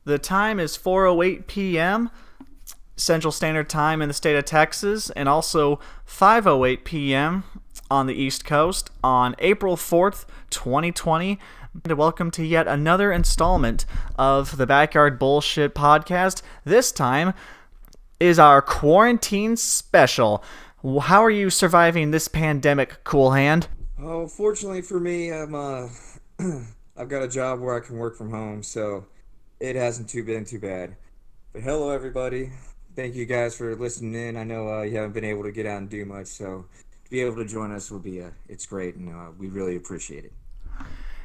The time is 4:08 p.m. Central Standard Time in the state of Texas, and also 5:08 p.m. on the East Coast on April 4th, 2020. Welcome to yet another installment of the Backyard Bullshit podcast. This time is our quarantine special. How are you surviving this pandemic, Coolhand? Oh, fortunately for me, I've got a job where I can work from home, so it hasn't been too bad. But hello, everybody. Thank you guys for listening in. I know you haven't been able to get out and do much, so to be able to join us will be it's great, and we really appreciate it.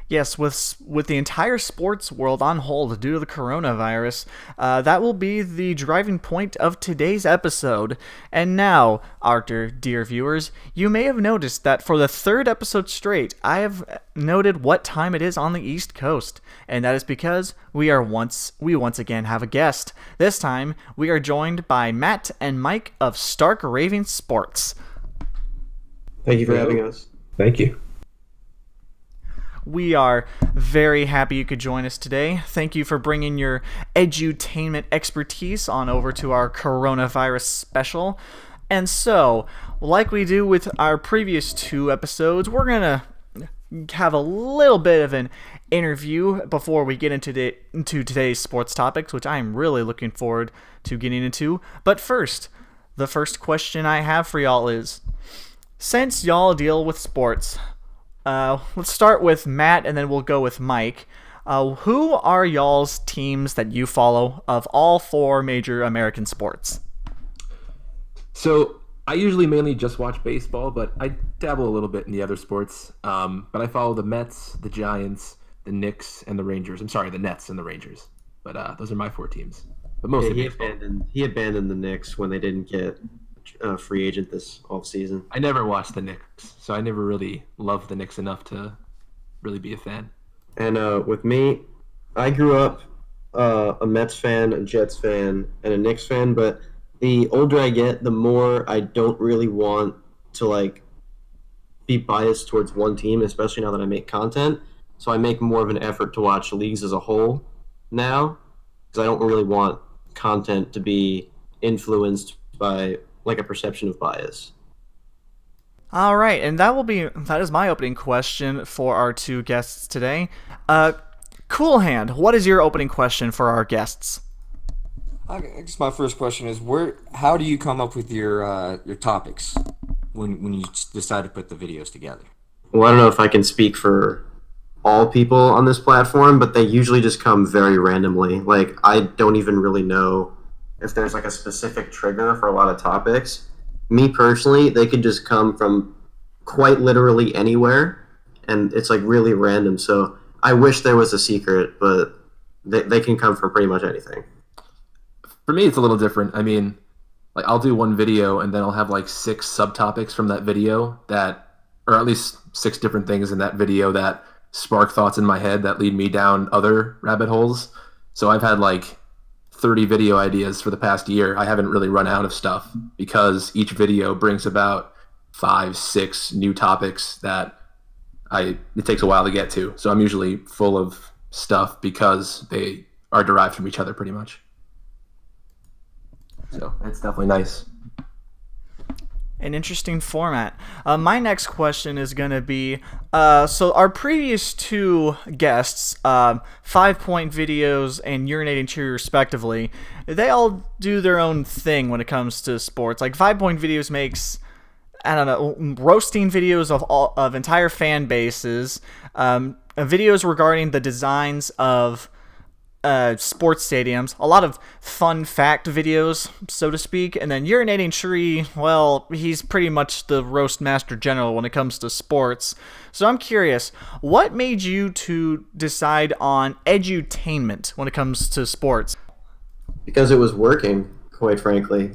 Yes, with the entire sports world on hold due to the coronavirus, that will be the driving point of today's episode. And now, Arthur, dear viewers, you may have noticed that for the third episode straight, I have noted what time it is on the East Coast, and that is because we once again have a guest. This time, we are joined by Matt and Mike of Stark Raving Sports. Thank you for having us. Thank you. We are very happy you could join us today. Thank you for bringing your edutainment expertise on over to our coronavirus special. And so, like we do with our previous two episodes, we're going to have a little bit of an interview before we get into today's sports topics, which I'm really looking forward to getting into. But first, the first question I have for y'all is, since y'all deal with sports, let's start with Matt, and then we'll go with Mike. Who are y'all's teams that you follow of all four major American sports? So I usually mainly just watch baseball, but I dabble a little bit in the other sports. But I follow the Mets, the Giants, the Knicks, and the Rangers. I'm sorry, the Nets and the Rangers. But those are my four teams. But mostly baseball. He abandoned the Knicks when they didn't get a free agent this offseason. I never watched the Knicks, so I never really loved the Knicks enough to really be a fan. And with me, I grew up a Mets fan, a Jets fan, and a Knicks fan, but the older I get, the more I don't really want to be biased towards one team, especially now that I make content. So I make more of an effort to watch leagues as a whole now, because I don't really want content to be influenced by a perception of bias. All right, and that is my opening question for our two guests today. Coolhand, what is your opening question for our guests? I guess my first question is, how do you come up with your topics when you decide to put the videos together? Well, I don't know if I can speak for all people on this platform, but they usually just come very randomly. I don't even really know if there's a specific trigger for a lot of topics. Me personally, they could just come from quite literally anywhere, and it's really random. So I wish there was a secret, but they can come from pretty much anything. For me, it's a little different. I mean, I'll do one video and then I'll have 6 subtopics from that video or at least 6 different things in that video that spark thoughts in my head that lead me down other rabbit holes. So I've had 30 video ideas for the past year. I haven't really run out of stuff because each video brings about 5-6 new topics that it takes a while to get to. So I'm usually full of stuff because they are derived from each other pretty much. So it's definitely nice. An interesting format. My next question is going to be, so our previous two guests, 5-point videos and urinating cheer respectively, they all do their own thing when it comes to sports. 5-point videos makes, I don't know, roasting videos of entire fan bases, videos regarding the designs of sports stadiums, a lot of fun fact videos, so to speak, and then Urinating Tree, well, he's pretty much the roast master general when it comes to sports. So I'm curious, what made you to decide on edutainment when it comes to sports? Because it was working, quite frankly.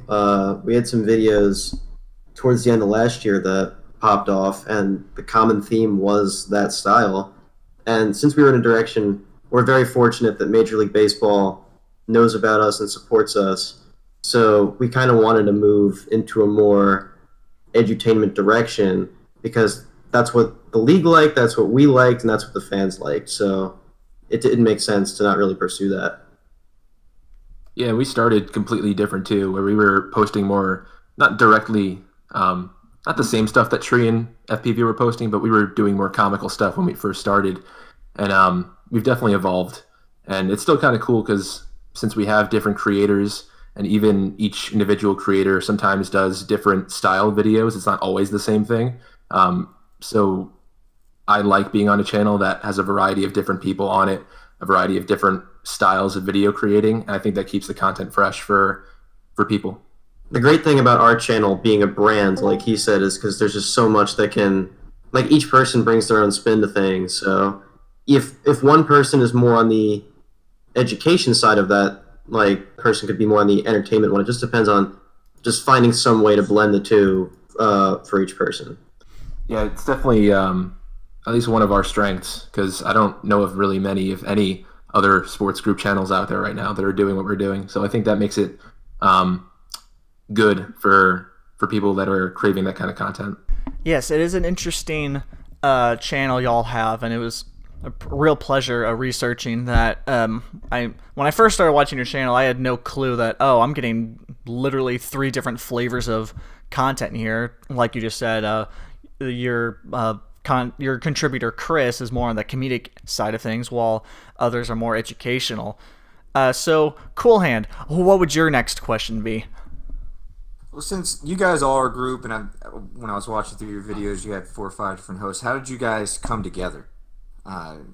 We had some videos towards the end of last year that popped off, and the common theme was that style. And since we were in a direction, we're very fortunate that Major League Baseball knows about us and supports us. So we kind of wanted to move into a more edutainment direction because that's what the league liked, that's what we liked, and that's what the fans liked. So it didn't make sense to not really pursue that. Yeah, we started completely different too, where we were posting more, not directly, not the same stuff that Tree and FPV were posting, but we were doing more comical stuff when we first started. And we've definitely evolved. And it's still kind of cool because since we have different creators, and even each individual creator sometimes does different style videos, it's not always the same thing. So I like being on a channel that has a variety of different people on it, a variety of different styles of video creating, and I think that keeps the content fresh for people. The great thing about our channel being a brand, like he said, is because there's just so much that can, like, each person brings their own spin to things. So if one person is more on the education side of that, like, person could be more on the entertainment one. It just depends on just finding some way to blend the two for each person. Yeah, it's definitely at least one of our strengths, because I don't know of really many, if any, other sports group channels out there right now that are doing what we're doing. So I think that makes it good for people that are craving that kind of content. Yes, it is an interesting channel y'all have, and it was a real pleasure researching that. When I first started watching your channel, I had no clue that, I'm getting literally 3 different flavors of content in here. Like you just said, your contributor Chris is more on the comedic side of things, while others are more educational. So, Coolhand, what would your next question be? Well, since you guys are a group, and when I was watching through your videos, you had 4 or 5 different hosts. How did you guys come together?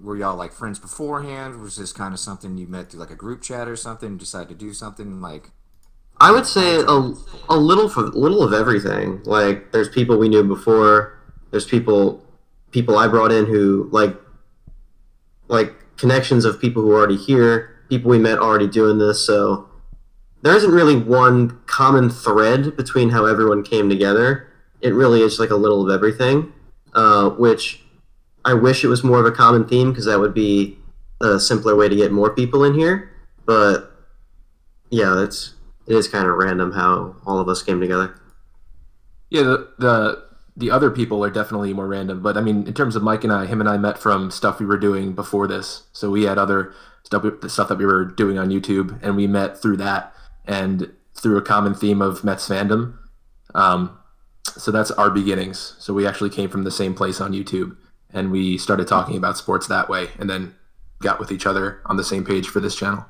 Were y'all like friends beforehand? Was this kind of something you met through like a group chat or something? Decided to do something like? I would say a little of everything. Like, there's people we knew before. There's people I brought in who like connections of people who are already here. People we met already doing this. So there isn't really one common thread between how everyone came together. It really is like a little of everything, which I wish it was more of a common theme, because that would be a simpler way to get more people in here. But yeah, it is kind of random how all of us came together. Yeah, the other people are definitely more random, but I mean, in terms of Mike and I, him and I met from stuff we were doing before this. So we had other stuff, the stuff that we were doing on YouTube, and we met through that and through a common theme of Mets fandom. So that's our beginnings. So we actually came from the same place on YouTube, and we started talking about sports that way, and then got with each other on the same page for this channel.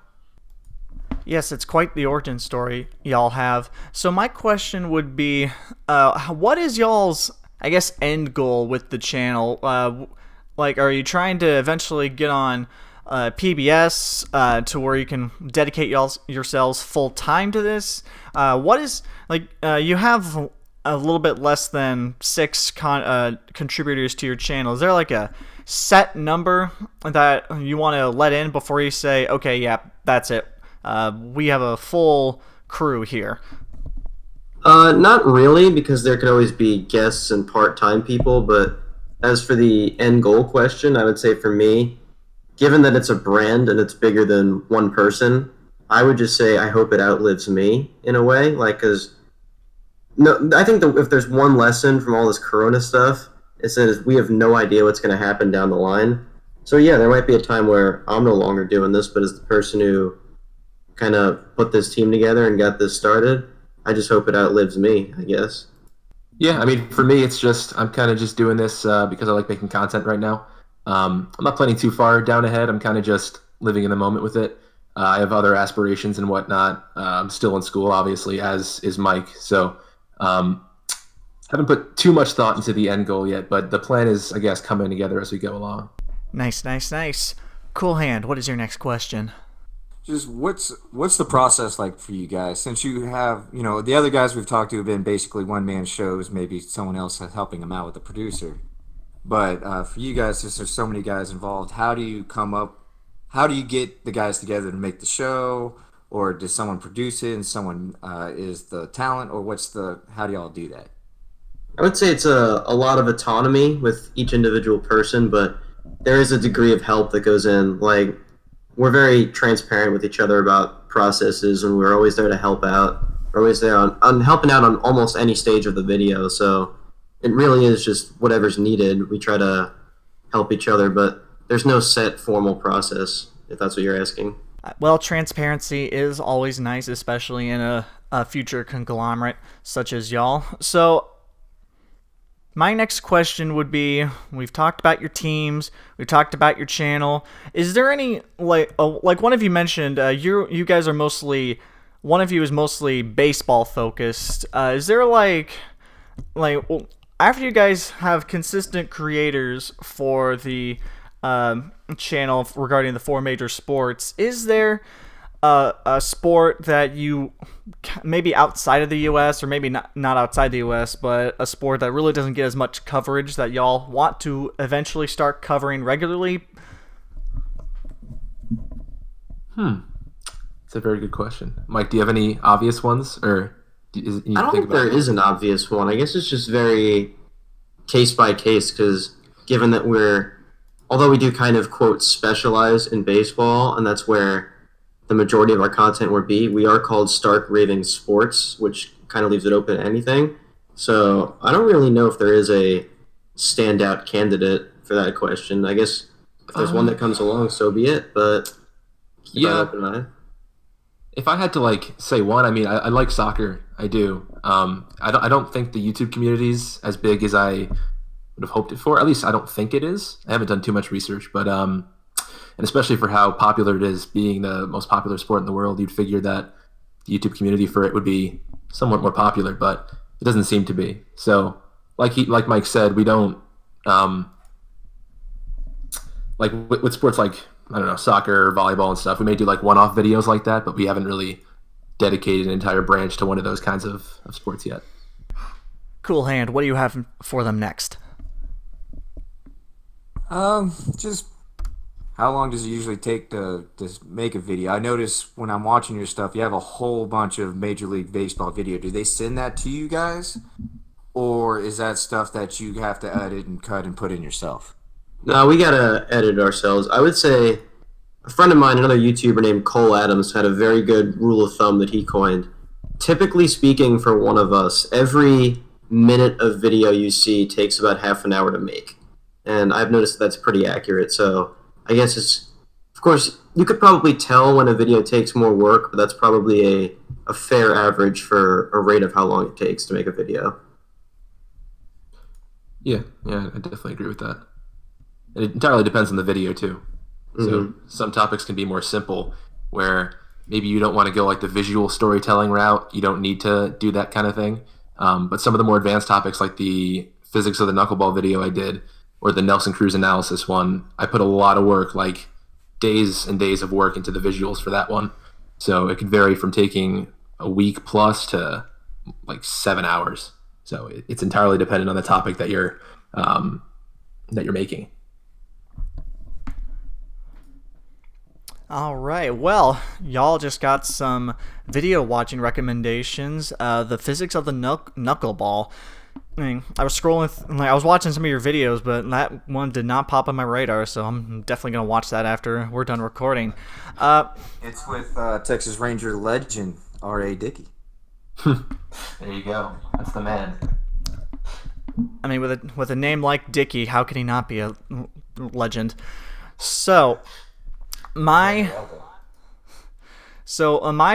Yes, it's quite the origin story y'all have. So my question would be, what is y'all's, I guess, end goal with the channel? Like, are you trying to eventually get on PBS to where you can dedicate yourselves full time to this? What is, like, you have a little bit less than 6 contributors to your channel. Is there like a set number that you want to let in before you say, okay, yeah, that's it? We have a full crew here. Not really, because there could always be guests and part-time people, but as for the end goal question, I would say for me, given that it's a brand and it's bigger than one person, I would just say I hope it outlives me in a way, like, because no, I think that if there's one lesson from all this Corona stuff, it's that we have no idea what's going to happen down the line. So yeah, there might be a time where I'm no longer doing this, but as the person who kind of put this team together and got this started, I just hope it outlives me, I guess. Yeah, I mean, for me, it's just, I'm kind of just doing this because I like making content right now. I'm not planning too far down ahead. I'm kind of just living in the moment with it. I have other aspirations and whatnot. I'm still in school, obviously, as is Mike. So haven't put too much thought into the end goal yet, but the plan is, I guess, coming together as we go along. Nice, nice, nice. Coolhand, what is your next question? Just what's the process like for you guys? Since you have, the other guys we've talked to have been basically one-man shows, maybe someone else helping them out with the producer. But for you guys, since there's so many guys involved, how do you get the guys together to make the show? Or does someone produce it and someone is the talent? Or how do y'all do that? I would say it's a lot of autonomy with each individual person, but there is a degree of help that goes in. Like, we're very transparent with each other about processes, and we're always there to help out. We're always there on helping out on almost any stage of the video. So it really is just whatever's needed. We try to help each other, but there's no set formal process, if that's what you're asking. Well, transparency is always nice, especially in a future conglomerate such as y'all. So, my next question would be: we've talked about your teams, we've talked about your channel. Is there any like one of you mentioned you guys are mostly one of you is mostly baseball focused. Is there well, after you guys have consistent creators for the channel regarding the four major sports, is there a sport that you maybe outside of the U.S. or maybe not outside the U.S. but a sport that really doesn't get as much coverage that y'all want to eventually start covering regularly? It's a very good question. Mike, do you have any obvious ones, or I don't think there is an obvious one. I guess it's just very case by case, because given that although we do kind of, quote, specialize in baseball, and that's where the majority of our content would be, we are called Stark Raving Sports, which kind of leaves it open to anything. So I don't really know if there is a standout candidate for that question. I guess if there's one that comes along, so be it, but keep an open eye. If I had to say one, I mean, I like soccer. I do. I don't think the YouTube community's as big as I would have hoped it for. At least I don't think it is. I haven't done too much research, but and especially for how popular it is, being the most popular sport in the world, you'd figure that the YouTube community for it would be somewhat more popular, but it doesn't seem to be. So, like Mike said, we don't with sports like, I don't know, soccer or volleyball and stuff. We may do one-off videos like that, but we haven't really dedicated an entire branch to one of those kinds of sports yet. Coolhand, what do you have for them next? Just how long does it usually take to make a video? I notice when I'm watching your stuff, you have a whole bunch of Major League Baseball video. Do they send that to you guys? Or is that stuff that you have to edit and cut and put in yourself? No, we gotta edit ourselves. I would say a friend of mine, another YouTuber named Cole Adams, had a very good rule of thumb that he coined. Typically speaking, for one of us, every minute of video you see takes about half an hour to make. And I've noticed that's pretty accurate. So I guess of course, you could probably tell when a video takes more work, but that's probably a fair average for a rate of how long it takes to make a video. Yeah, I definitely agree with that. And it entirely depends on the video too. So some topics can be more simple, where maybe you don't want to go the visual storytelling route. You don't need to do that kind of thing. But some of the more advanced topics, like the physics of the knuckleball video I did, or the Nelson Cruz analysis one, I put a lot of work, days and days of work into the visuals for that one. So it could vary from taking a week plus to 7 hours. So it's entirely dependent on the topic that you're making. All right. Well, y'all just got some video watching recommendations. The physics of the knuckleball. I mean, I was scrolling, I was watching some of your videos, but that one did not pop on my radar, so I'm definitely going to watch that after we're done recording. It's with Texas Ranger legend R.A. Dickey. There you go. That's the man. I mean, with a name like Dickey, how could he not be a legend? So, my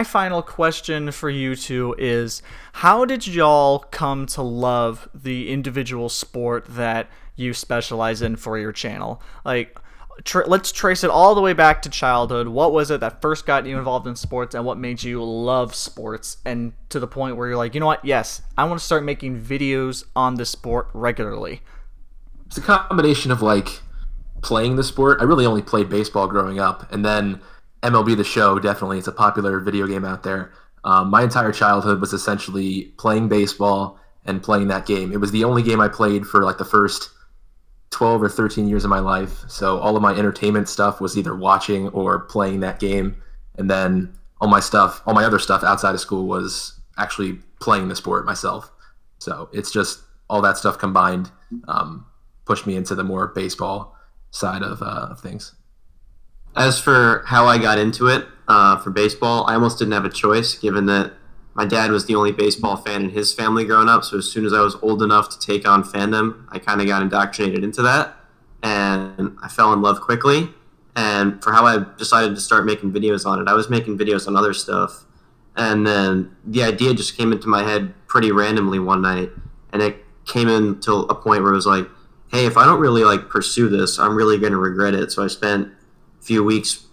final question for you two is, how did y'all come to love the individual sport that you specialize in for your channel? Let's trace it all the way back to childhood. What was it that first got you involved in sports, and what made you love sports, and to the point where you're like, you know what, yes, I want to start making videos on this sport regularly? It's a combination of playing the sport. I really only played baseball growing up, and then MLB The Show, definitely, it's a popular video game out there. My entire childhood was essentially playing baseball and playing that game. It was the only game I played for the first 12 or 13 years of my life. So all of my entertainment stuff was either watching or playing that game. And then all my other stuff outside of school was actually playing the sport myself. So it's just all that stuff combined pushed me into the more baseball side of things. As for how I got into it for baseball, I almost didn't have a choice, given that my dad was the only baseball fan in his family growing up. So as soon as I was old enough to take on fandom, I kind of got indoctrinated into that, and I fell in love quickly. And for how I decided to start making videos on it, I was making videos on other stuff. And then the idea just came into my head pretty randomly one night. And it came into a point where it was like, hey, if I don't really like pursue this, I'm really going to regret it. So I spent a few weeks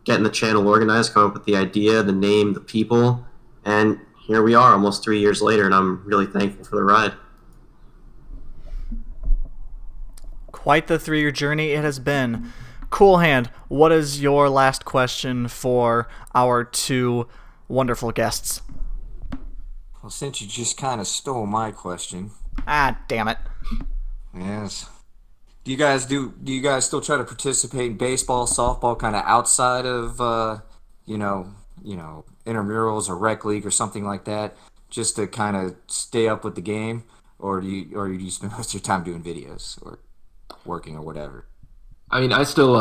getting the channel organized, come up with the idea, the name, the people. And here we are almost 3 years later, and I'm really thankful for the ride. Quite the 3-year journey it has been. Coolhand, what is your last question for our 2 wonderful guests? Well, since you just kind of stole my question. Ah, damn it. Yes. Do you guys still try to participate in baseball, softball, kind of outside of intramurals or rec league or something like that, just to kind of stay up with the game, or do you spend most of your time doing videos or working or whatever? I mean, I still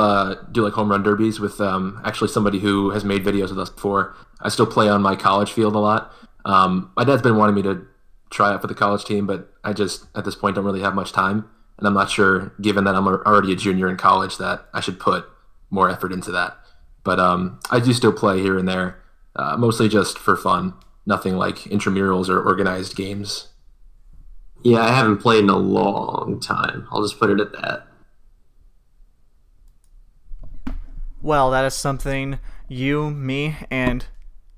do like home run derbies with actually somebody who has made videos with us before. I still play on my college field a lot. My dad's been wanting me to try out for the college team, but I just, at this point, don't really have much time. And I'm not sure, given that I'm already a junior in college, that I should put more effort into that. But I do still play here and there, mostly just for fun. Nothing like intramurals or organized games. Yeah, I haven't played in a long time. I'll just put it at that. Well, that is something you, me, and...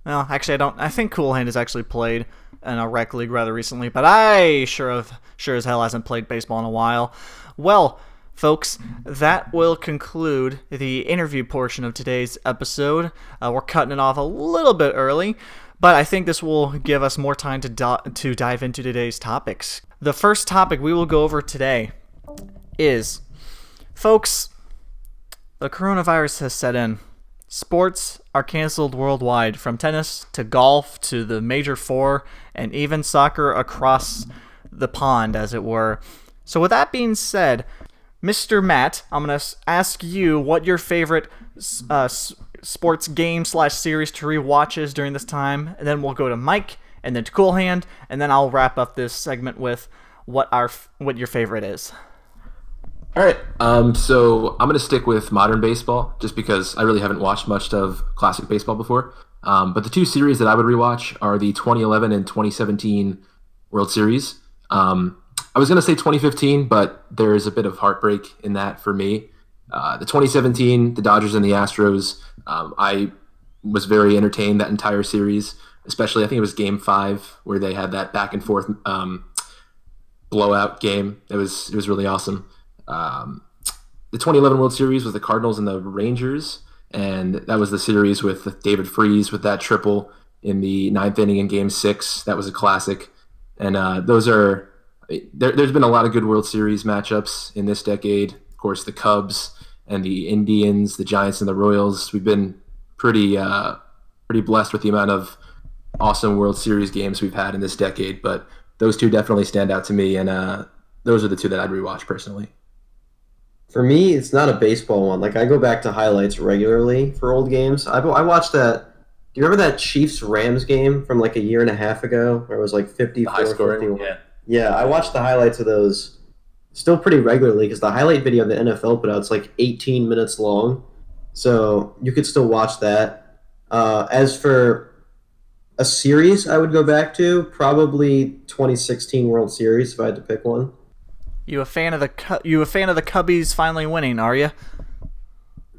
Well, actually, I don't... I think Coolhand has actually played in a rec league rather recently, but I sure as hell hasn't played baseball in a while. Well, folks, that will conclude the interview portion of today's episode. We're cutting it off a little bit early, but I think this will give us more time to dive into today's topics. The first topic we will go over today is, folks, the coronavirus has set in. Sports are canceled worldwide, from tennis to golf to the major 4, and even soccer across the pond, as it were. So with that being said, Mr. Matt, I'm going to ask you what your favorite sports game / series to rewatch is during this time, and then we'll go to Mike, and then to Coolhand, and then I'll wrap up this segment with what your favorite is. All right, so I'm going to stick with modern baseball just because I really haven't watched much of classic baseball before. But the 2 series that I would rewatch are the 2011 and 2017 World Series. I was going to say 2015, but there is a bit of heartbreak in that for me. The 2017, the Dodgers and the Astros, I was very entertained that entire series, especially I think it was Game 5 where they had that back and forth blowout game. It was really awesome. The 2011 World Series was the Cardinals and the Rangers, and that was the series with David Freese with that triple in the 9th inning in Game 6. That was a classic. And there's been a lot of good World Series matchups in this decade. Of course, the Cubs and the Indians, the Giants and the Royals. We've been pretty blessed with the amount of awesome World Series games we've had in this decade, but those 2 definitely stand out to me, and those are the 2 that I'd rewatch personally. For me, it's not a baseball one. Like, I go back to highlights regularly for old games. I watched that. Do you remember that Chiefs-Rams game from like a year and a half ago where it was like 54, high scoring, 51? Yeah, I watched the highlights of those still pretty regularly because the highlight video the NFL put out is like 18 minutes long. So you could still watch that. As for a series I would go back to, probably 2016 World Series if I had to pick one. You a fan of the Cubbies finally winning, are you?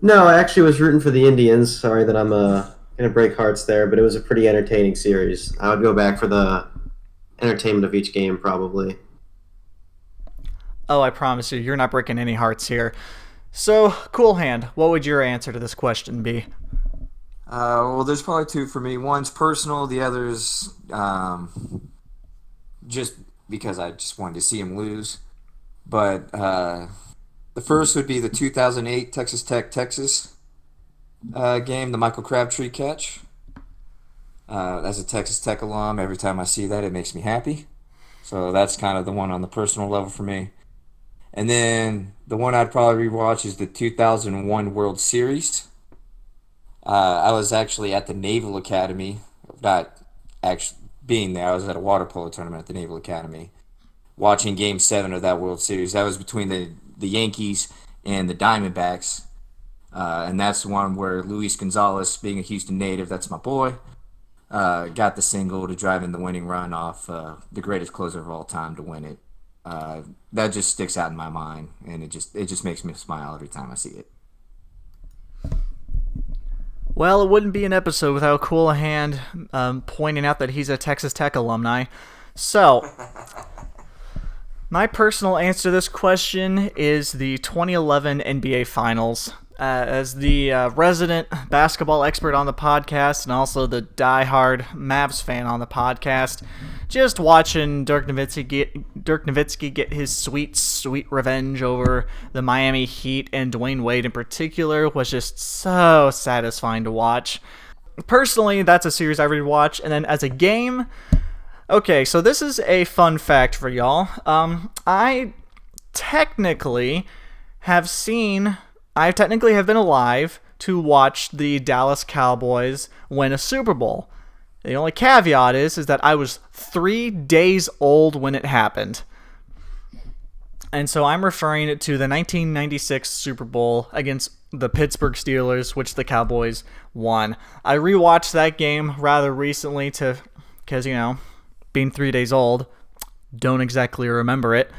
No, I actually was rooting for the Indians. Sorry that I'm going to break hearts there, but it was a pretty entertaining series. I would go back for the entertainment of each game, probably. Oh, I promise you're not breaking any hearts here. So, Coolhand, what would your answer to this question be? Well, there's probably 2 for me. One's personal, the other's just because I just wanted to see him lose. But the first would be the 2008 Texas Tech-Texas game, the Michael Crabtree catch. As a Texas Tech alum, every time I see that, it makes me happy. So that's kind of the one on the personal level for me. And then the one I'd probably rewatch is the 2001 World Series. I was actually at the Naval Academy, not actually being there. I was at a water polo tournament at the Naval Academy, watching Game 7 of that World Series. That was between the Yankees and the Diamondbacks. And that's the one where Luis Gonzalez, being a Houston native, that's my boy, got the single to drive in the winning run off the greatest closer of all time to win it. That just sticks out in my mind, and it just makes me smile every time I see it. Well, it wouldn't be an episode without Coolhand pointing out that he's a Texas Tech alumni. So, my personal answer to this question is the 2011 NBA Finals. As the resident basketball expert on the podcast and also the diehard Mavs fan on the podcast, just watching Dirk Nowitzki get his sweet, sweet revenge over the Miami Heat and Dwayne Wade in particular was just so satisfying to watch. Personally, that's a series I really watch. And then as a game, okay, so this is a fun fact for y'all. I technically have been alive to watch the Dallas Cowboys win a Super Bowl. The only caveat is that I was 3 days old when it happened. And so I'm referring to the 1996 Super Bowl against the Pittsburgh Steelers, which the Cowboys won. I rewatched that game rather recently because, being 3 days old, don't exactly remember it.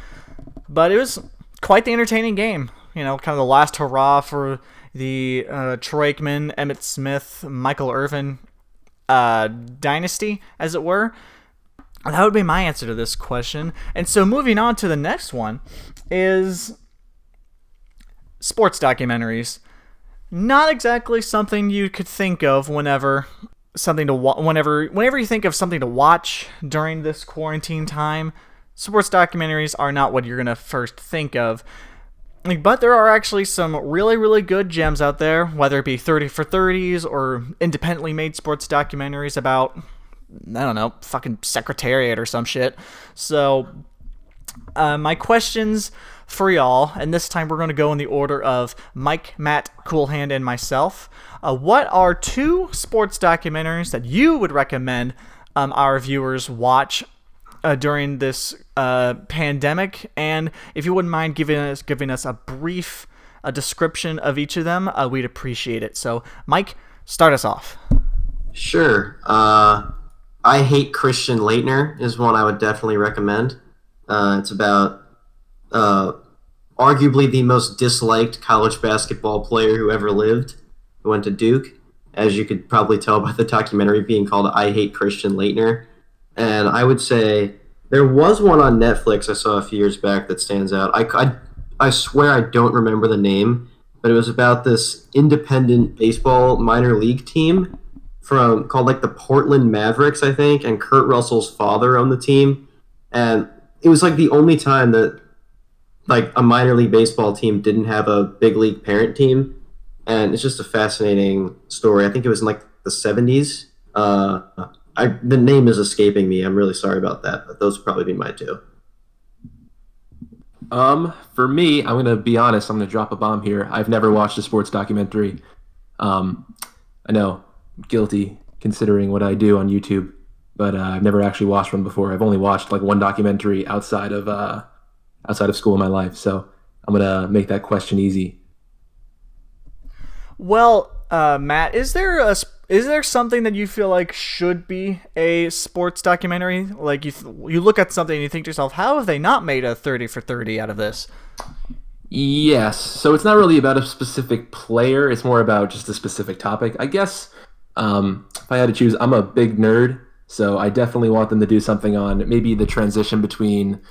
But it was quite the entertaining game. Kind of the last hurrah for the Troy Aikman, Emmitt Smith, Michael Irvin dynasty, as it were. That would be my answer to this question. And so moving on to the next one is sports documentaries. Not exactly something you could think of whenever you think of something to watch during this quarantine time. Sports documentaries are not what you're going to first think of. But there are actually some really, really good gems out there, whether it be 30 for 30s or independently made sports documentaries about, I don't know, fucking Secretariat or some shit. So, my questions for y'all, and this time we're going to go in the order of Mike, Matt, Coolhand, and myself. What are 2 sports documentaries that you would recommend our viewers watch during this pandemic? And if you wouldn't mind giving us a brief description of each of them, we'd appreciate it. So, Mike, start us off. Sure. I Hate Christian Laettner is one I would definitely recommend. It's about arguably the most disliked college basketball player who ever lived, who went to Duke, as you could probably tell by the documentary being called I Hate Christian Laettner. And I would say there was one on Netflix I saw a few years back that stands out. I swear I don't remember the name, but it was about this independent baseball minor league team called like the Portland Mavericks, I think, and Kurt Russell's father owned the team. And it was like the only time that like a minor league baseball team didn't have a big league parent team. And it's just a fascinating story. I think it was in like the 70s. The name is escaping me. I'm really sorry about that, but those would probably be my 2. For me, I'm going to be honest. I'm going to drop a bomb here. I've never watched a sports documentary. I know, guilty considering what I do on YouTube, but I've never actually watched one before. I've only watched like one documentary outside of school in my life. So I'm going to make that question easy. Well, Matt, is there something that you feel like should be a sports documentary? Like you look at something and you think to yourself, how have they not made a 30 for 30 out of this? Yes. So it's not really about a specific player. It's more about just a specific topic. I guess if I had to choose, I'm a big nerd, so I definitely want them to do something on maybe the transition between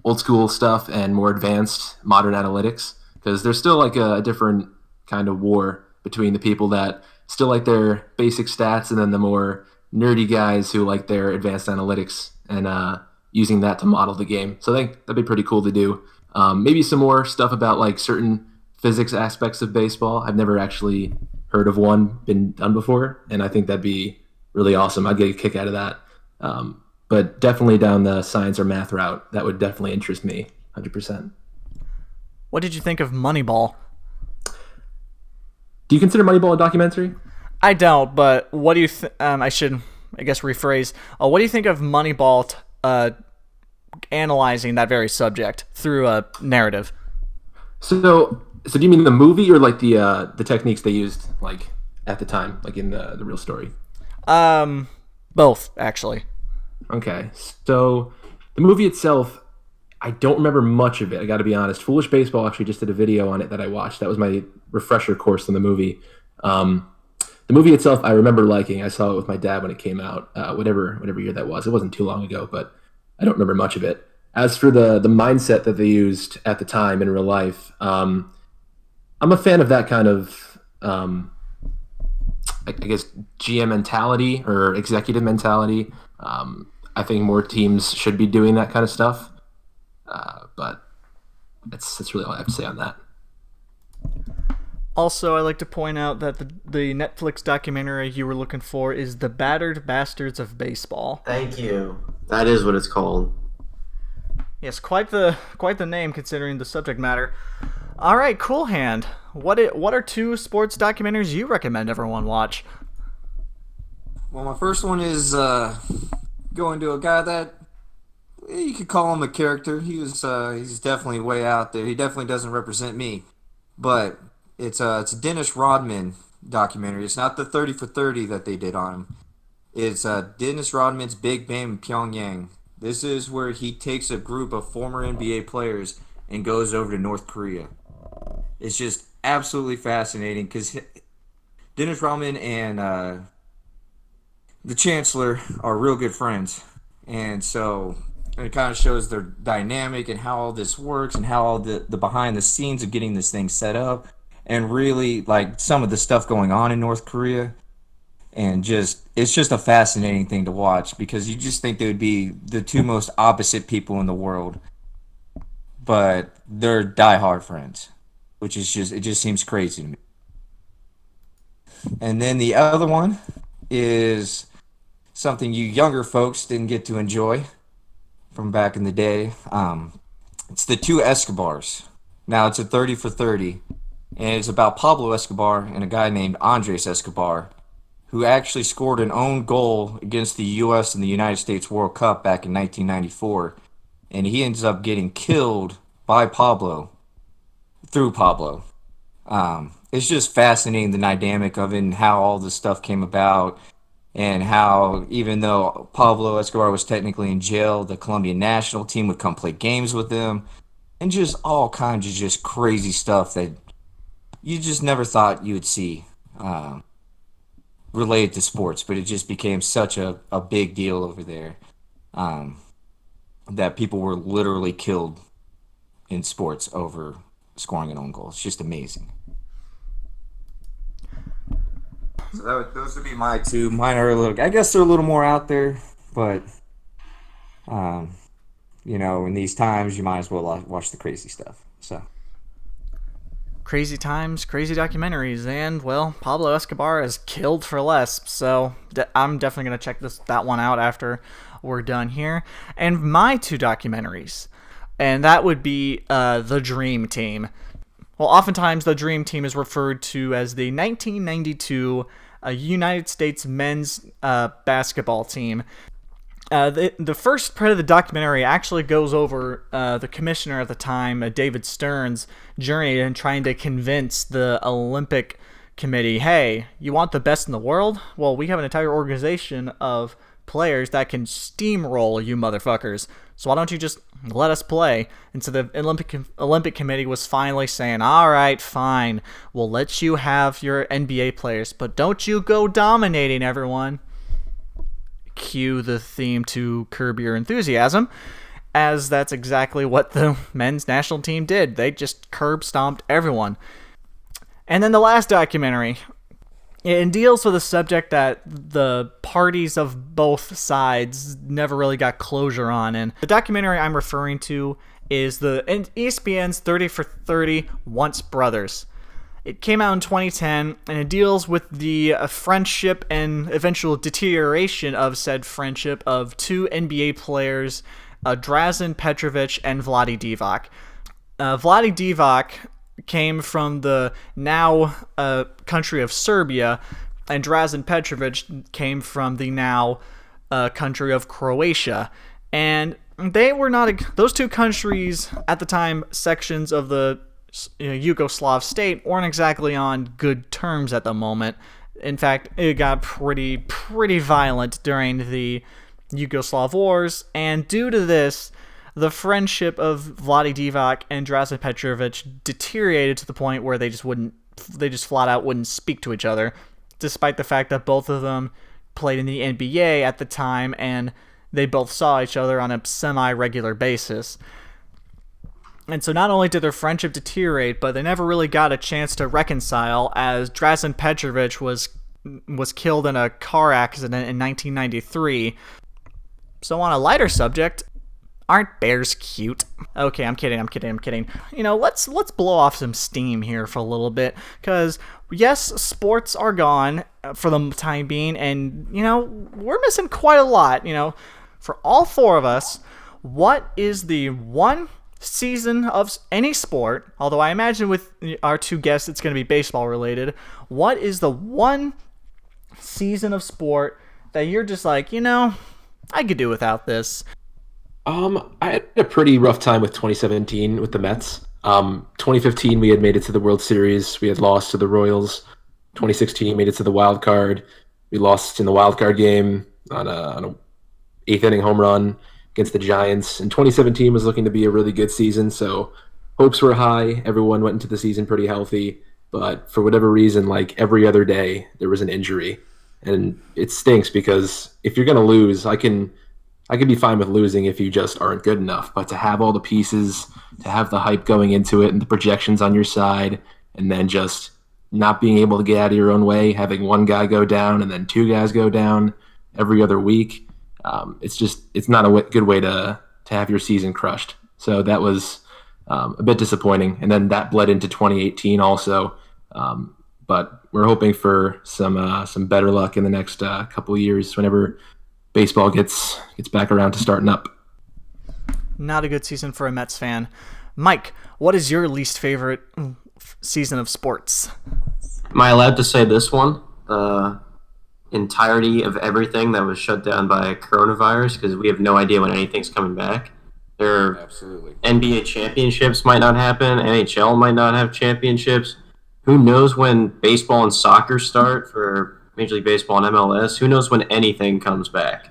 old school stuff and more advanced modern analytics, because there's still like a different kind of war between the people that still like their basic stats and then the more nerdy guys who like their advanced analytics and using that to model the game. So I think that'd be pretty cool to do. Maybe some more stuff about like certain physics aspects of baseball. I've never actually heard of one been done before, and I think that'd be really awesome. I'd get a kick out of that. But definitely down the science or math route, that would definitely interest me 100%. What did you think of Moneyball? Do you consider Moneyball a documentary? I don't, but what do you I should, I guess, rephrase. What do you think of Moneyball analyzing that very subject through a narrative? So So do you mean the movie or like the techniques they used like at the time, like in the real story? Both actually. Okay, so the movie itself, I don't remember much of it. I got to be honest. Foolish Baseball actually just did a video on it that I watched. That was my refresher course on the movie. Um, the movie itself, I remember liking. I saw it with my dad when it came out, whatever year that was. It wasn't too long ago, but I don't remember much of it. As for the mindset that they used at the time in real life, I'm a fan of that kind of, I guess, GM mentality or executive mentality. I think more teams should be doing that kind of stuff. But that's really all I have to say on that. Also, I'd like to point out that the Netflix documentary you were looking for is The Battered Bastards of Baseball. Thank you. That is what it's called. Yes, quite the name considering the subject matter. All right, Cool Hand. What are two sports documentaries you recommend everyone watch? Well, my first one is going to a guy that you could call him a character. He's definitely way out there. He definitely doesn't represent me, but it's a Dennis Rodman documentary. It's not the 30 for 30 that they did on him. It's Dennis Rodman's Big Bang in Pyongyang. This is where he takes a group of former NBA players and goes over to North Korea. It's just absolutely fascinating because Dennis Rodman and the Chancellor are real good friends. And so it kind of shows their dynamic and how all this works and how all the behind the scenes of getting this thing set up and really like some of the stuff going on in North Korea. And it's just a fascinating thing to watch because you just think they would be the two most opposite people in the world, but they're diehard friends, which is it just seems crazy to me. And then the other one is something you younger folks didn't get to enjoy from back in the day. It's the two Escobars. Now it's a 30 for 30, and it's about Pablo Escobar and a guy named Andres Escobar, who actually scored an own goal against the U.S. in the United States World Cup back in 1994, and he ends up getting killed by Pablo, through Pablo. It's just fascinating the dynamic of it and how all this stuff came about, and how even though Pablo Escobar was technically in jail, the Colombian national team would come play games with him, and just all kinds of just crazy stuff that you just never thought you would see related to sports, but it just became such a big deal over there that people were literally killed in sports over scoring an own goal. It's just amazing. So those would be my two. Mine are I guess they're a little more out there, but in these times you might as well watch the crazy stuff. So. Crazy times, crazy documentaries, and well, Pablo Escobar is killed for less. So I'm definitely gonna check that one out after we're done here. And my two documentaries, and that would be The Dream Team. Well, oftentimes the Dream Team is referred to as the 1992 United States men's basketball team. The first part of the documentary actually goes over the commissioner at the time, David Stern's journey in trying to convince the Olympic Committee, hey, you want the best in the world? Well, we have an entire organization of players that can steamroll you motherfuckers. So why don't you just let us play? And so the Olympic Committee was finally saying, all right, fine, we'll let you have your NBA players, but don't you go dominating everyone. Cue the theme to Curb Your Enthusiasm, as that's exactly what the men's national team did. They just curb stomped everyone. And then the last documentary, it deals with a subject that the parties of both sides never really got closure on. And the documentary I'm referring to is the ESPN's 30 for 30 Once Brothers. It came out in 2010, and it deals with the friendship and eventual deterioration of said friendship of two NBA players, Drazen Petrovic and Vlade Divac. Vlade Divac came from the now country of Serbia, and Drazen Petrovic came from the now country of Croatia. And they were not those two countries at the time sections of the Yugoslav state weren't exactly on good terms at the moment. In fact, it got pretty violent during the Yugoslav wars, and due to this, the friendship of Vlade Divac and Drazen Petrovic deteriorated to the point where they just flat out wouldn't speak to each other, despite the fact that both of them played in the NBA at the time and they both saw each other on a semi-regular basis. And so not only did their friendship deteriorate, but they never really got a chance to reconcile, as Drazen Petrovic was killed in a car accident in 1993. So on a lighter subject, aren't bears cute? Okay, I'm kidding. Let's blow off some steam here for a little bit, because yes, sports are gone for the time being, and we're missing quite a lot. For all four of us, what is the one season of any sport, although I imagine with our two guests it's going to be baseball related, what is the one season of sport that you're just like, I could do without this? I had a pretty rough time with 2017 with the Mets. 2015 we had made it to the World Series. We had lost to the Royals. 2016 made it to the wild card. We lost in the wild card game on a eighth inning home run against the Giants. And 2017 was looking to be a really good season, so hopes were high. Everyone went into the season pretty healthy, but for whatever reason, like every other day, there was an injury. And it stinks because if you're going to lose, I can be fine with losing if you just aren't good enough. But to have all the pieces, to have the hype going into it and the projections on your side, and then just not being able to get out of your own way, having one guy go down and then two guys go down every other week, it's not a good way to have your season crushed. So that was a bit disappointing. And then that bled into 2018 also. But we're hoping for some better luck in the next couple of years whenever baseball gets back around to starting up. Not a good season for a Mets fan. Mike, what is your least favorite season of sports? Am I allowed to say this one? Entirety of everything that was shut down by coronavirus, because we have no idea when anything's coming back. Absolutely. NBA championships might not happen. NHL might not have championships. Who knows when baseball and soccer start for Major League Baseball and MLS? Who knows when anything comes back?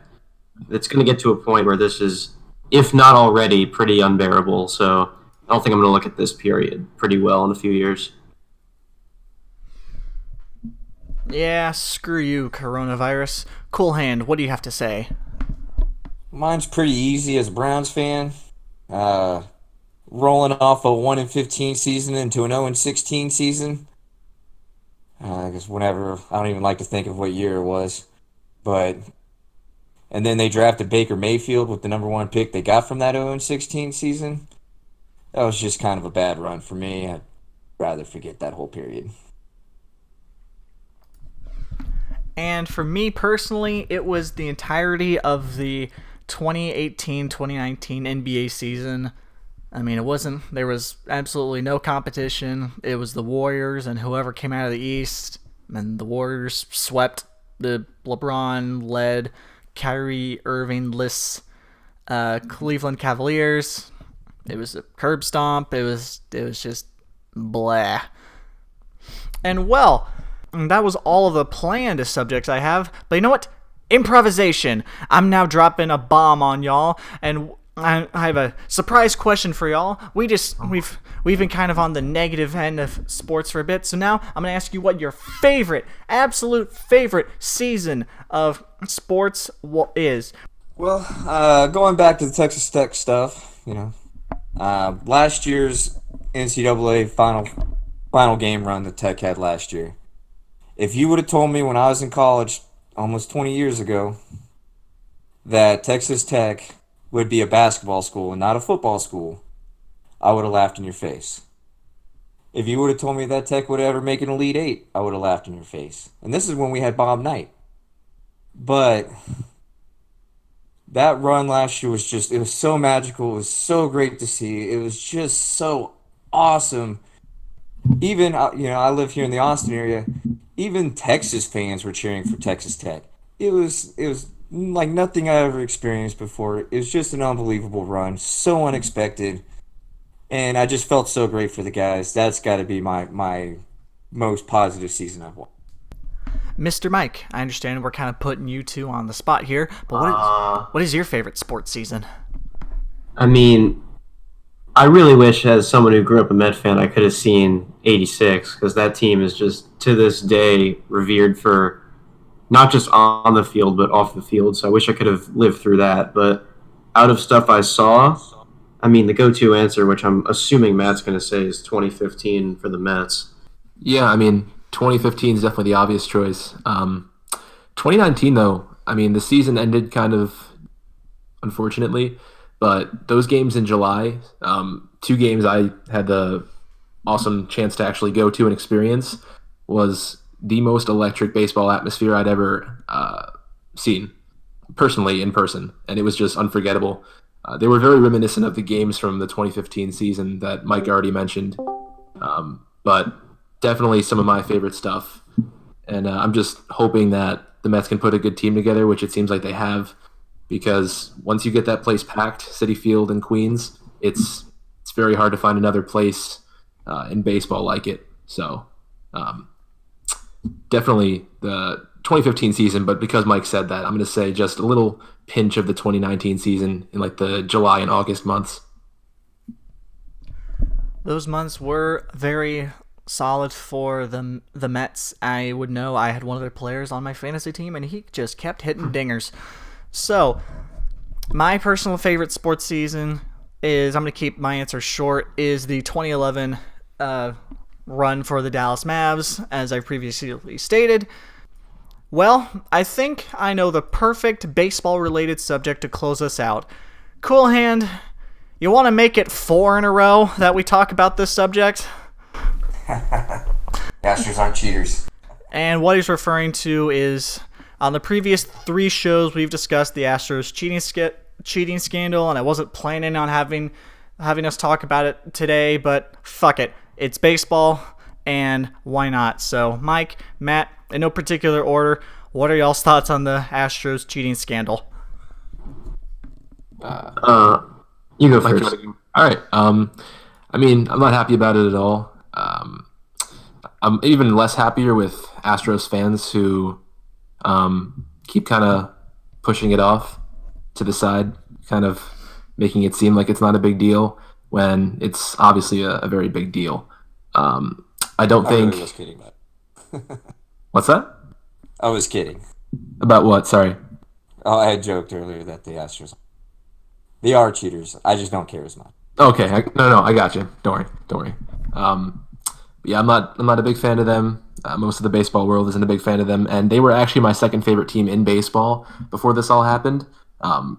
It's going to get to a point where this is, if not already, pretty unbearable. So I don't think I'm going to look at this period pretty well in a few years. Yeah, screw you, coronavirus. Coolhand, what do you have to say? Mine's pretty easy as a Browns fan. Rolling off a 1-15 season into an 0-16 season. I guess whenever, I don't even like to think of what year it was. And then they drafted Baker Mayfield with the number one pick they got from that 0-16 season. That was just kind of a bad run for me. I'd rather forget that whole period. And for me personally, it was the entirety of the 2018-2019 NBA season. I mean, there was absolutely no competition. It was the Warriors and whoever came out of the East, and the Warriors swept the LeBron-led, Kyrie Irving-less Cleveland Cavaliers. It was a curb stomp. It was just blah. And well, that was all of the planned subjects I have. But you know what? Improvisation. I'm now dropping a bomb on y'all, and I have a surprise question for y'all. We've been kind of on the negative end of sports for a bit, so now I'm gonna ask you what your absolute favorite season of sports is. Well, going back to the Texas Tech stuff, last year's NCAA final game run that Tech had last year. If you would have told me when I was in college almost 20 years ago that Texas Tech would be a basketball school and not a football school, I would have laughed in your face. If you would have told me that Tech would ever make an Elite Eight, I would have laughed in your face. And this is when we had Bob Knight. But that run last year was it was so magical. It was so great to see. It was just so awesome. Even, I live here in the Austin area. Even Texas fans were cheering for Texas Tech. It was like nothing I ever experienced before. It was just an unbelievable run. So unexpected. and I just felt so great for the guys. That's got to be my most positive season I've watched. Mr. Mike, I understand we're kind of putting you two on the spot here, but what is your favorite sports season? I mean, I really wish, as someone who grew up a Met fan, I could have seen '86 because that team is just to this day revered for not just on the field but off the field. So I wish I could have lived through that. But out of stuff I saw, I mean, the go-to answer, which I'm assuming Matt's going to say, is 2015 for the Mets. Yeah, I mean, 2015 is definitely the obvious choice. 2019, though, I mean, the season ended kind of unfortunately, but those games in July, 2 games I had the awesome chance to actually go to and experience, was the most electric baseball atmosphere I'd ever seen, personally, in person, and it was just unforgettable. They were very reminiscent of the games from the 2015 season that Mike already mentioned, but definitely some of my favorite stuff. And I'm just hoping that the Mets can put a good team together, which it seems like they have, because once you get that place packed, Citi Field in Queens, it's very hard to find another place in baseball like it. So definitely the 2015 season, but because Mike said that, I'm going to say just a little pinch of the 2019 season in like the July and August months. Those months were very solid for the Mets. I would know I had one of their players on my fantasy team, and he just kept hitting dingers. So, my personal favorite sports season is, I'm going to keep my answer short, is the 2011 run for the Dallas Mavs, as I previously stated. Well, I think I know the perfect baseball-related subject to close us out. Coolhand, you want to make it 4 in a row that we talk about this subject? Astros aren't cheaters. And what he's referring to is, on the previous 3 shows, we've discussed the Astros cheating scandal, and I wasn't planning on having us talk about it today, but fuck it. It's baseball, and why not? So, Mike, Matt, in no particular order, what are y'all's thoughts on the Astros cheating scandal? You go first. All right. I mean, I'm not happy about it at all. I'm even less happier with Astros fans who keep kind of pushing it off to the side, kind of making it seem like it's not a big deal when it's obviously a very big deal. I don't think. I was kidding, Matt. What's that? I was kidding. About what? Sorry. Oh, I had joked earlier that the Astros, they are cheaters. I just don't care as much. Okay. No, I got you. Don't worry. Yeah, I'm not a big fan of them. Most of the baseball world isn't a big fan of them, and they were actually my second favorite team in baseball before this all happened,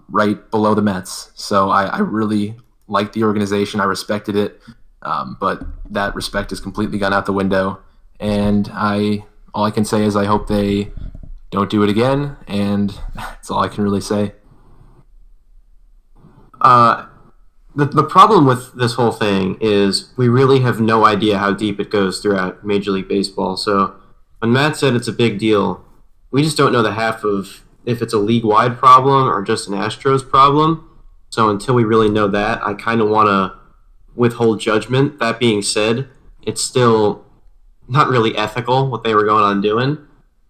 right below the Mets. So I really liked the organization. I respected it, but that respect has completely gone out the window. And all I can say is I hope they don't do it again, and that's all I can really say. The problem with this whole thing is we really have no idea how deep it goes throughout Major League Baseball. So when Matt said it's a big deal, we just don't know the half of if it's a league-wide problem or just an Astros problem. So until we really know that, I kind of want to withhold judgment. That being said, it's still not really ethical what they were going on doing.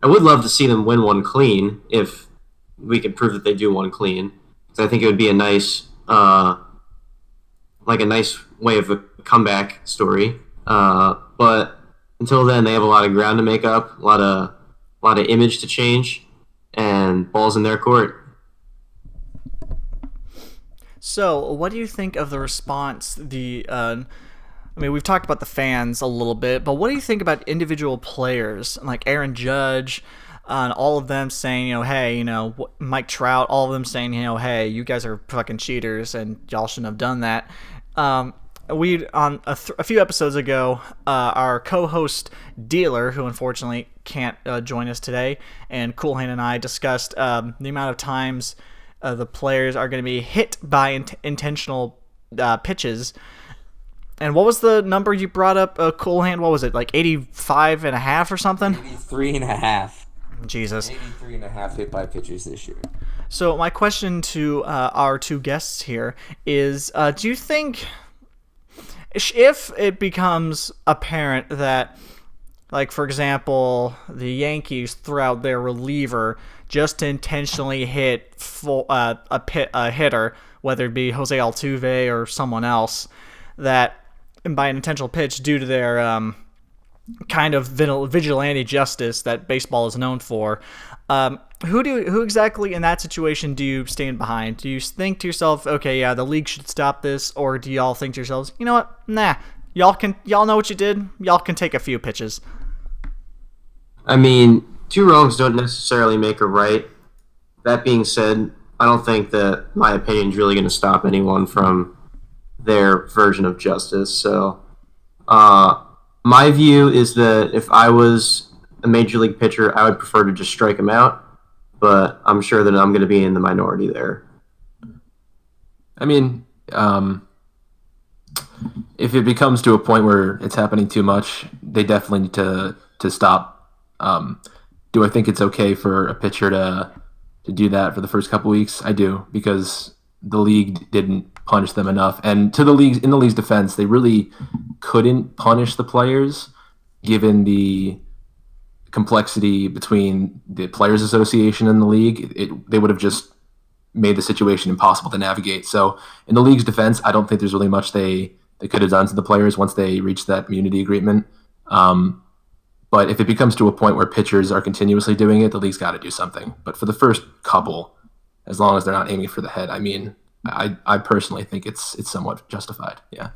I would love to see them win one clean if we could prove that they do one clean. Because I think it would be a nice way of a comeback story. But until then, they have a lot of ground to make up, a lot of image to change, and balls in their court. So, what do you think of the response? I mean, we've talked about the fans a little bit, but what do you think about individual players like Aaron Judge, and all of them saying, hey, Mike Trout, all of them saying, hey, you guys are fucking cheaters and y'all shouldn't have done that. We on a few episodes ago, our co-host Dealer, who unfortunately can't join us today, and Coolhand and I discussed the amount of times the players are going to be hit by intentional pitches. And what was the number you brought up, Coolhand? What was it, like 85 and a half or something? 83 and a half. Jesus. 83 and a half hit by pitchers this year. So my question to our 2 guests here is, do you think if it becomes apparent that, like, for example, the Yankees threw out their reliever just to intentionally hit a hitter, whether it be Jose Altuve or someone else, that by an intentional pitch due to their kind of vigilante justice that baseball is known for, who exactly in that situation do you stand behind? Do you think to yourself, okay, yeah, the league should stop this, or do y'all think to yourselves, you know what, nah, y'all know what you did, y'all can take a few pitches? I mean, two wrongs don't necessarily make a right. That being said, I don't think that my opinion is really going to stop anyone from their version of justice. So, my view is that if I was a major league pitcher, I would prefer to just strike him out. But I'm sure that I'm going to be in the minority there. I mean, if it becomes to a point where it's happening too much, they definitely need to stop. Do I think it's okay for a pitcher to do that for the first couple weeks? I do, because the league didn't punish them enough. And in the league's defense, they really couldn't punish the players given the complexity between the Players Association and the league. They would have just made the situation impossible to navigate. So in the league's defense, I don't think there's really much they could have done to the players once they reached that immunity agreement. But if it becomes to a point where pitchers are continuously doing it, the league's got to do something. But for the first couple, as long as they're not aiming for the head, I mean, I personally think it's somewhat justified. Yeah.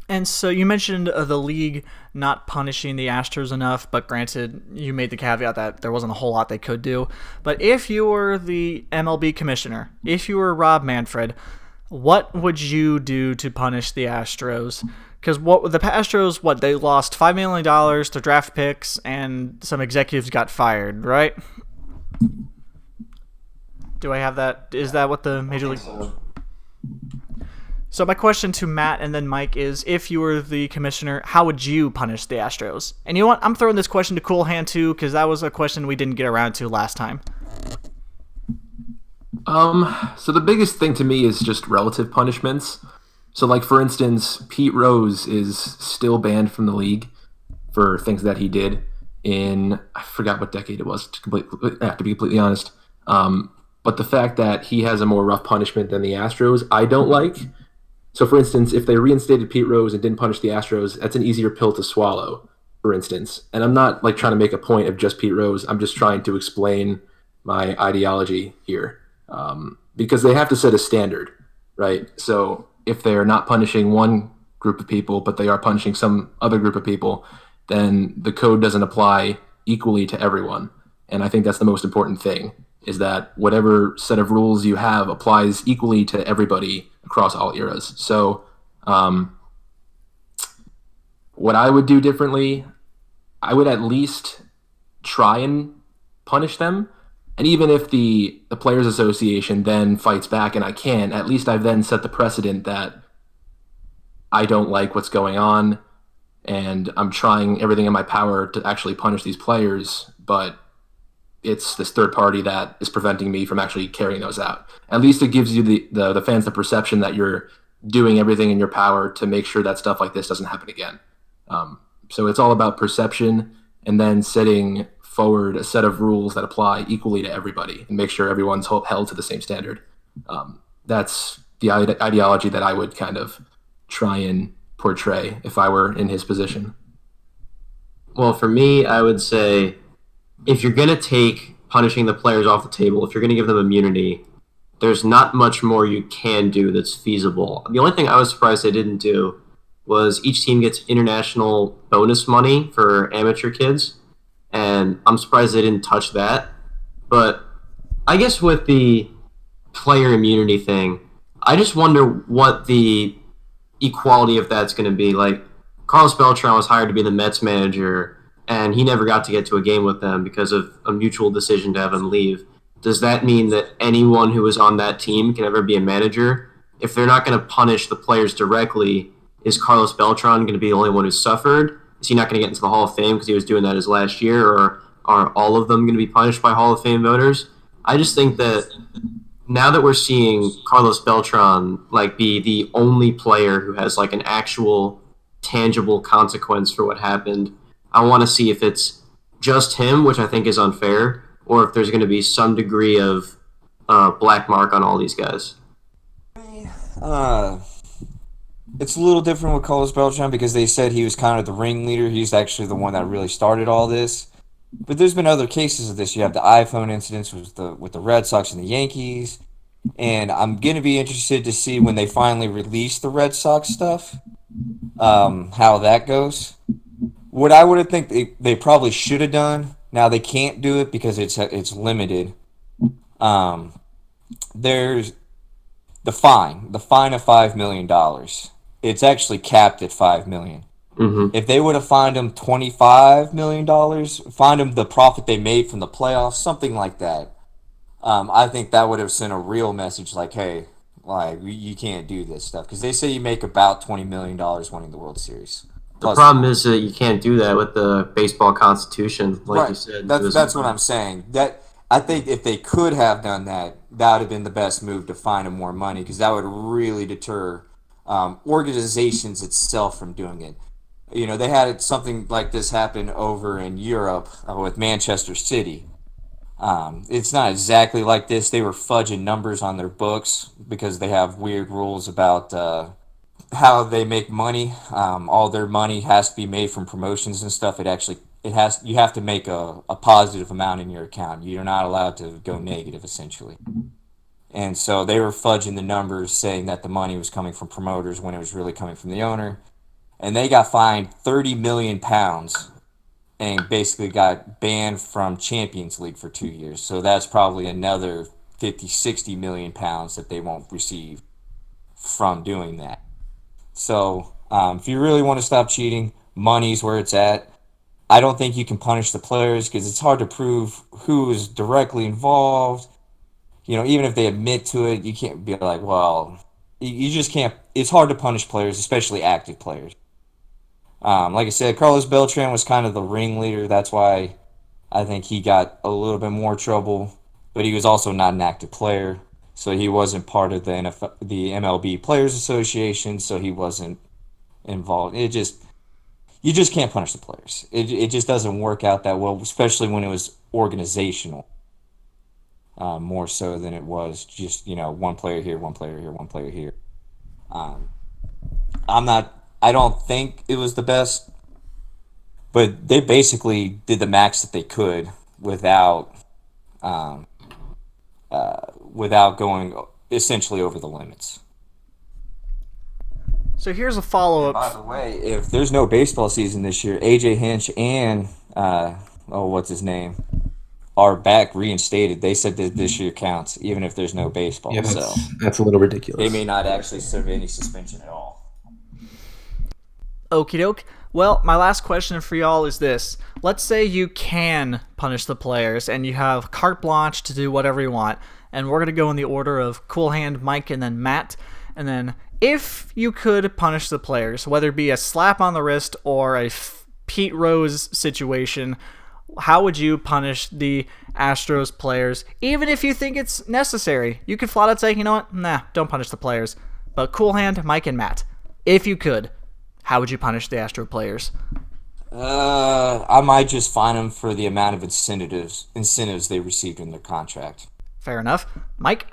And so you mentioned the league not punishing the Astros enough, but granted, you made the caveat that there wasn't a whole lot they could do. But if you were the MLB commissioner, if you were Rob Manfred, what would you do to punish the Astros? Because the Astros, they lost $5 million to draft picks, and some executives got fired, right? Do I have that? Is that what the Major League... So my question to Matt and then Mike is, if you were the commissioner, how would you punish the Astros? And you know what? I'm throwing this question to Coolhand too, because that was a question we didn't get around to last time. So the biggest thing to me is just relative punishments. So, like, for instance, Pete Rose is still banned from the league for things that he did in, I forgot what decade it was, to be completely honest. But the fact that he has a more rough punishment than the Astros, I don't like. So, for instance, if they reinstated Pete Rose and didn't punish the Astros, that's an easier pill to swallow, for instance. And I'm not, like, trying to make a point of just Pete Rose. I'm just trying to explain my ideology here. Because they have to set a standard, right? So if they're not punishing one group of people, but they are punishing some other group of people, then the code doesn't apply equally to everyone. And I think that's the most important thing, is that whatever set of rules you have applies equally to everybody across all eras. So what I would do differently, I would at least try and punish them. And even if the Players Association then fights back and I can, at least I've then set the precedent that I don't like what's going on and I'm trying everything in my power to actually punish these players, but it's this third party that is preventing me from actually carrying those out. At least it gives you the fans the perception that you're doing everything in your power to make sure that stuff like this doesn't happen again. So it's all about perception and then setting forward a set of rules that apply equally to everybody and make sure everyone's held to the same standard. That's the ideology that I would kind of try and portray if I were in his position. Well, for me, I would say if you're going to take punishing the players off the table, if you're going to give them immunity, there's not much more you can do that's feasible. The only thing I was surprised they didn't do was each team gets international bonus money for amateur kids. And I'm surprised they didn't touch that. But I guess with the player immunity thing, I just wonder what the equality of that's going to be. Like, Carlos Beltran was hired to be the Mets manager, and he never got to get to a game with them because of a mutual decision to have him leave. Does that mean that anyone who is on that team can ever be a manager? If they're not going to punish the players directly, is Carlos Beltran going to be the only one who suffered? Is he not going to get into the Hall of Fame because he was doing that his last year? Or are all of them going to be punished by Hall of Fame voters? I just think that now that we're seeing Carlos Beltran like be the only player who has like an actual tangible consequence for what happened, I want to see if it's just him, which I think is unfair, or if there's going to be some degree of black mark on all these guys. Uh, it's a little different with Carlos Beltran because they said he was kind of the ringleader. He's actually the one that really started all this. But there's been other cases of this. You have the iPhone incidents with the Red Sox and the Yankees, and I'm gonna be interested to see when they finally release the Red Sox stuff, how that goes. What I would have think they probably should have done. Now they can't do it because it's limited. Um, there's the fine of $5 million. It's actually capped at 5 million. Mm-hmm. If they would have fined him $25 million, fined him the profit they made from the playoffs, something like that, I think that would have sent a real message like, hey, like you can't do this stuff because they say you make about $20 million winning the World Series. The problem is that you can't do that with the baseball constitution, like you said. That's what I'm saying. That I think if they could have done that, that would have been the best move to find him more money because that would really deter organizations itself from doing it. You know, they had something like this happen over in Europe with Manchester City. It's not exactly like this. They were fudging numbers on their books because they have weird rules about how they make money. All their money has to be made from promotions and stuff. You have to make a positive amount in your account. You're not allowed to go negative essentially. And so they were fudging the numbers saying that the money was coming from promoters when it was really coming from the owner. And they got fined 30 million pounds and basically got banned from Champions League for 2 years. So that's probably another 50, 60 million pounds that they won't receive from doing that. So if you really want to stop cheating, money's where it's at. I don't think you can punish the players because it's hard to prove who is directly involved. You know, even if they admit to it, you can't be like, well, you just can't. It's hard to punish players, especially active players. Like I said, Carlos Beltran was kind of the ringleader. That's why I think he got a little bit more trouble. But he was also not an active player, so he wasn't part of the MLB Players Association, so he wasn't involved. You just can't punish the players. It just doesn't work out that well, especially when it was organizational, more so than it was just one player here, one player here, one player here. I don't think it was the best, but they basically did the max that they could without going essentially over the limits. So here's a follow-up. By the way, if there's no baseball season this year, AJ Hinch and what's his name, are back reinstated. They said that this year counts, even if there's no baseball. Yeah, So that's a little ridiculous. they may not actually serve any suspension at all. Okie doke. Well, my last question for y'all is this. Let's say you can punish the players and you have carte blanche to do whatever you want. And we're going to go in the order of Coolhand, Mike, and then Matt. And then if you could punish the players, whether it be a slap on the wrist or a Pete Rose situation, how would you punish the Astros players? Even if you think it's necessary, you could flat out say, you know what, nah, don't punish the players. But Coolhand, Mike, and Matt, if you could, how would you punish the Astro players? I might just fine them for the amount of incentives they received in their contract. Fair enough. Mike?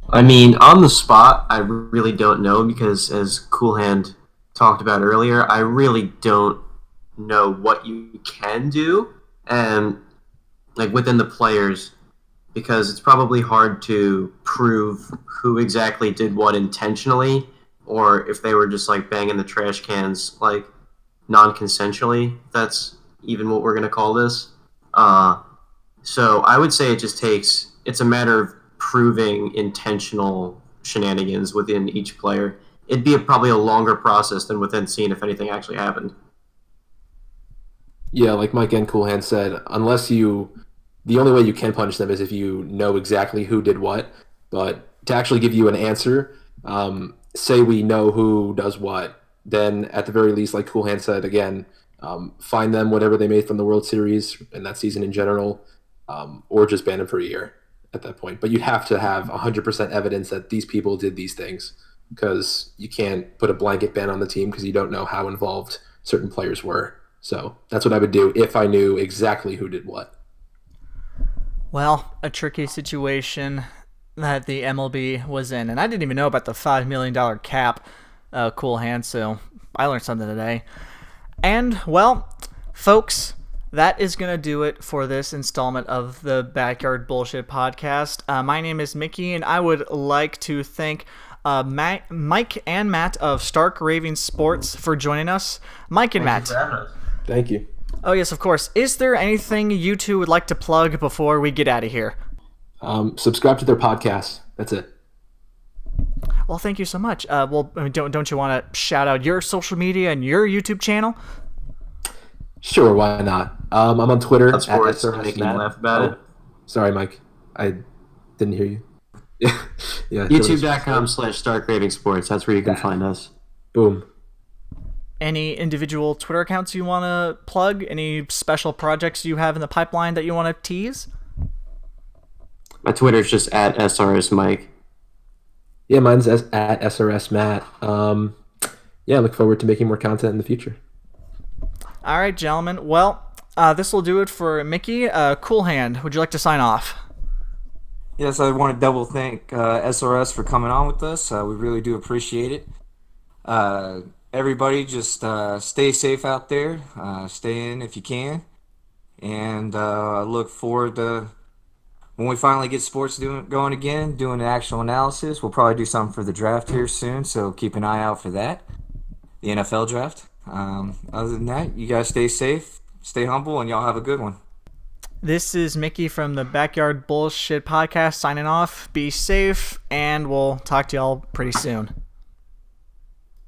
I mean, on the spot, I really don't know because, as Coolhand talked about earlier, I really don't know what you can do, and like within the players, because it's probably hard to prove who exactly did what intentionally, or if they were just like banging the trash cans like non-consensually. That's even what we're gonna call this. So I would say it's a matter of proving intentional shenanigans within each player. It'd be probably a longer process than within seeing if anything actually happened. Yeah, like Mike and Coolhand said, the only way you can punish them is if you know exactly who did what. But to actually give you an answer, say we know who does what, then at the very least, like Coolhand said, again, fine them whatever they made from the World Series and that season in general, or just ban them for a year. at that point. But you have to have 100% evidence that these people did these things, because you can't put a blanket ban on the team because you don't know how involved certain players were. So that's what I would do if I knew exactly who did what. Well, a tricky situation that the MLB was in. And I didn't even know about the $5 million cap, Coolhand, so I learned something today. And, well, folks, that is going to do it for this installment of the Backyard Bullshit Podcast. My name is Mickey, and I would like to thank Mike and Matt of Stark Raving Sports for joining us. Mike and Matt. Thank you. Oh, yes, of course. Is there anything you two would like to plug before we get out of here? Subscribe to their podcast. That's it. Well, thank you so much. Well, don't you want to shout out your social media and your YouTube channel? Sure, why not? I'm on Twitter. That's sports. Making you laugh about it. Sorry, Mike. I didn't hear you. Yeah. YouTube.com/Stark Raving Sports. That's where you can find us. Boom. Any individual Twitter accounts you want to plug? Any special projects you have in the pipeline that you want to tease? My Twitter is just at SRS Mike. Yeah, mine's at SRS Matt. Yeah, look forward to making more content in the future. All right, gentlemen. Well, this will do it for Mickey. Coolhand, would you like to sign off? Yes, I want to double thank SRS for coming on with us. We really do appreciate it. Everybody, just stay safe out there. Stay in if you can. And I look forward to when we finally get sports going again, doing an actual analysis. We'll probably do something for the draft here soon, so keep an eye out for that. The NFL draft. Other than that, you guys stay safe, stay humble, and y'all have a good one. This is Mickey from the Backyard Bullshit Podcast signing off. Be safe, and we'll talk to y'all pretty soon.